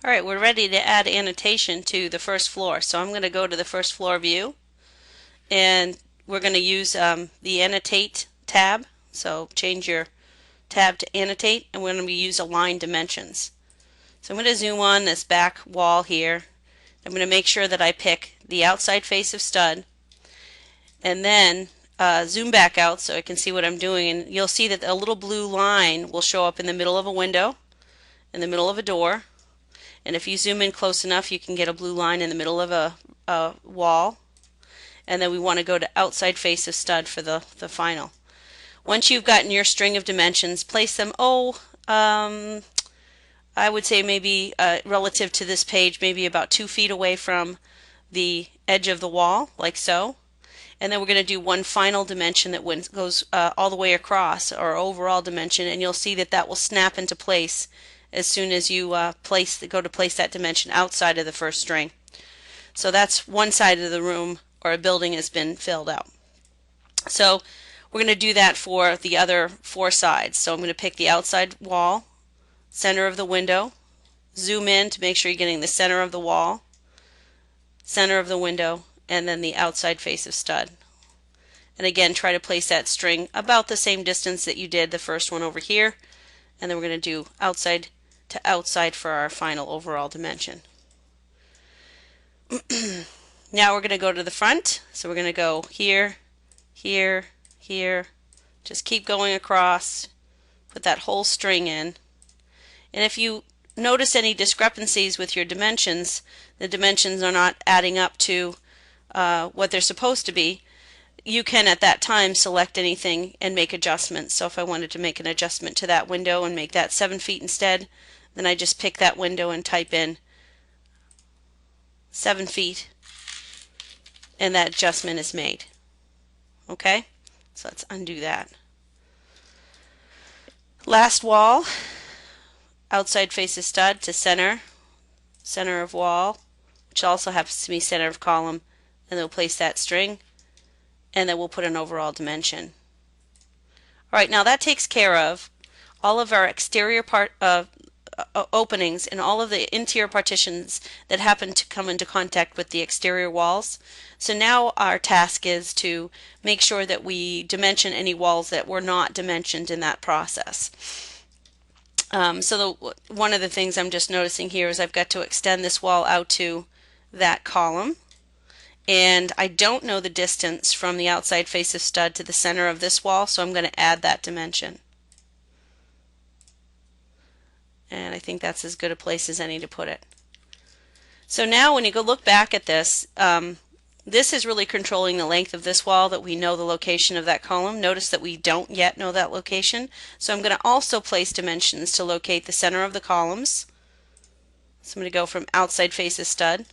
Alright, we're ready to add annotation to the first floor. So I'm going to go to the first floor view, and we're going to use the annotate tab. So change your tab to annotate, and we're going to use align dimensions. So I'm going to zoom on this back wall here. I'm going to make sure that I pick the outside face of stud, and then zoom back out so I can see what I'm doing, and you'll see that a little blue line will show up in the middle of a window, in the middle of a door, and if you zoom in close enough you can get a blue line in the middle of a wall. And then we want to go to outside face of stud for the final. Once you've gotten your string of dimensions, place them, I would say maybe relative to this page, maybe about 2 feet away from the edge of the wall, like so. And then we're going to do one final dimension that goes all the way across, or overall dimension, and you'll see that that will snap into place as soon as you go to place that dimension outside of the first string. So that's one side of the room or a building has been filled out. So we're going to do that for the other 4 sides. So I'm going to pick the outside wall, center of the window, zoom in to make sure you're getting the center of the wall, center of the window, and then the outside face of stud. And again, try to place that string about the same distance that you did the first one over here, and then we're going to do outside to outside for our final overall dimension. Now we're going to go to the front, so we're going to go here, here, here, just keep going across, put that whole string in, and if you notice any discrepancies with your dimensions, the dimensions are not adding up to what they're supposed to be, you can at that time select anything and make adjustments. So if I wanted to make an adjustment to that window and make that 7 feet instead, then I just pick that window and type in 7 feet, and that adjustment is made. Okay, so let's undo that. Last wall, outside faces stud to center, center of wall, which also happens to be center of column, and then we'll place that string, and then we'll put an overall dimension. Alright, now that takes care of all of our exterior openings and all of the interior partitions that happen to come into contact with the exterior walls. So now our task is to make sure that we dimension any walls that were not dimensioned in that process. One of the things I'm just noticing here is I've got to extend this wall out to that column, and I don't know the distance from the outside face of stud to the center of this wall, so I'm going to add that dimension. And I think that's as good a place as any to put it. So now when you go look back at this, this is really controlling the length of this wall, that we know the location of that column. Notice that we don't yet know that location. So I'm going to also place dimensions to locate the center of the columns. So I'm going to go from outside face of stud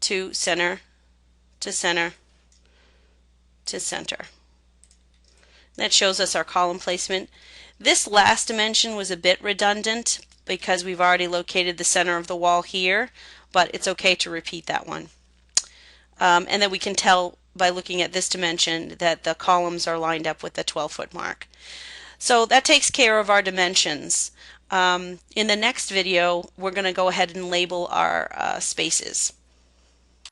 to center to center to center. That shows us our column placement. This last dimension was a bit redundant because we've already located the center of the wall here, but it's okay to repeat that one. And then we can tell by looking at this dimension that the columns are lined up with the 12-foot mark. So that takes care of our dimensions. In the next video, we're going to go ahead and label our spaces.